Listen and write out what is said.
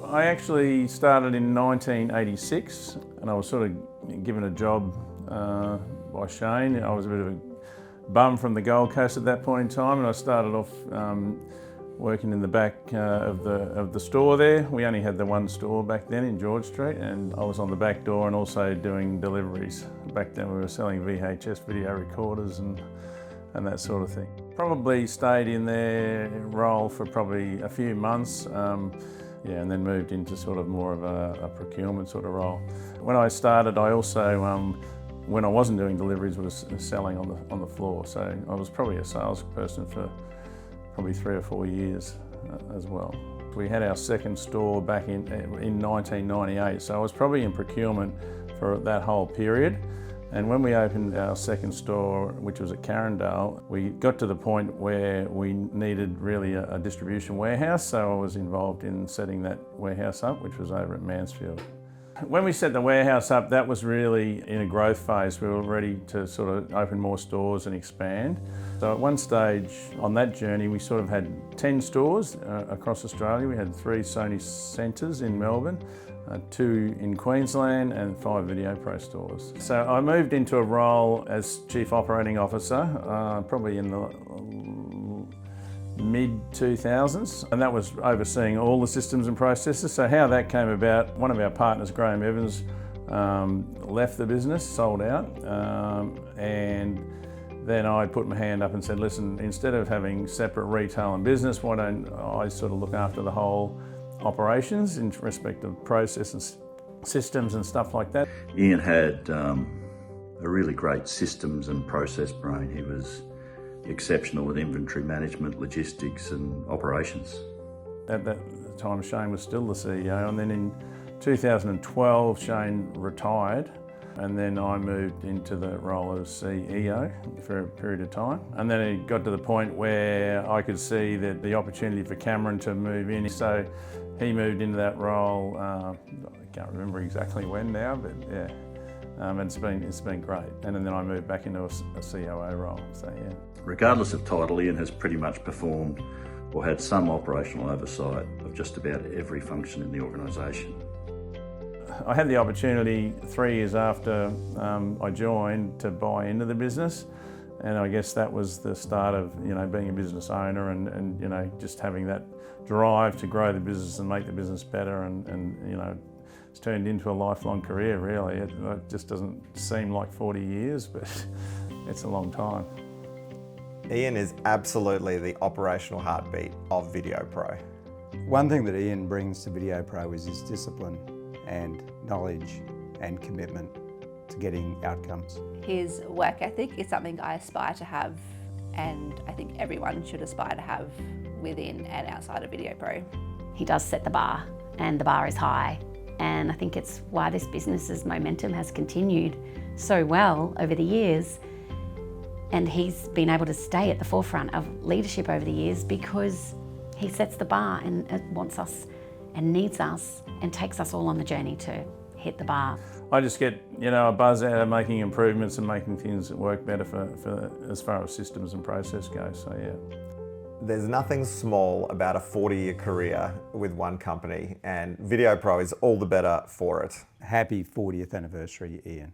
I actually started in 1986 and I was sort of given a job by Shane. I was a bit of a bum from the Gold Coast at that point in time, and I started off working in the back of the store there. We only had the one store back then in George Street, and I was on the back door and also doing deliveries. Back then we were selling VHS video recorders and that sort of thing. Probably stayed in their role for probably a few months, yeah, and then moved into sort of more of a procurement sort of role. When I started, I also, when I wasn't doing deliveries, was selling on the floor. So I was probably a salesperson for probably 3 or 4 years as well. We had our second store back in 1998, so I was probably in procurement for that whole period. And when we opened our second store, which was at Carindale, we got to the point where we needed really a distribution warehouse, so I was involved in setting that warehouse up, which was over at Mansfield. When we set the warehouse up, that was really in a growth phase. We were ready to sort of open more stores and expand. So at one stage on that journey, we sort of had 10 stores across Australia. We had 3 Sony centres in Melbourne, 2 in Queensland and 5 Videopro stores. So I moved into a role as Chief Operating Officer, probably in the mid-2000s, and that was overseeing all the systems and processes. So how that came about, one of our partners, Graham Evans, left the business, sold out, and then I put my hand up and said, listen, instead of having separate retail and business, why don't I sort of look after the whole operations in respect of process and systems and stuff like that. Ian had a really great systems and process brain. He was exceptional with inventory management, logistics and operations. At that time, Shane was still the CEO, and then in 2012, Shane retired, and then I moved into the role of CEO for a period of time. And then it got to the point where I could see that the opportunity for Cameron to move in, so he moved into that role, I can't remember exactly when now, but yeah. And it's been great. And then I moved back into a COO role, so yeah. Regardless of title, Ian has pretty much performed or had some operational oversight of just about every function in the organisation. I had the opportunity 3 years after I joined to buy into the business, and I guess that was the start of being a business owner and just having that drive to grow the business and make the business better, and it's turned into a lifelong career really. It just doesn't seem like 40 years, but it's a long time. Ian is absolutely the operational heartbeat of Videopro. One thing that Ian brings to Videopro is his discipline and knowledge and commitment to getting outcomes. His work ethic is something I aspire to have, and I think everyone should aspire to have within and outside of Videopro. He does set the bar, and the bar is high, and I think it's why this business's momentum has continued so well over the years. And he's been able to stay at the forefront of leadership over the years because he sets the bar and wants us and needs us and takes us all on the journey to hit the bar. I just get a buzz out of making improvements and making things that work better for as far as systems and process go, so yeah. There's nothing small about a 40-year career with one company, and Videopro is all the better for it. Happy 40th anniversary, Ian.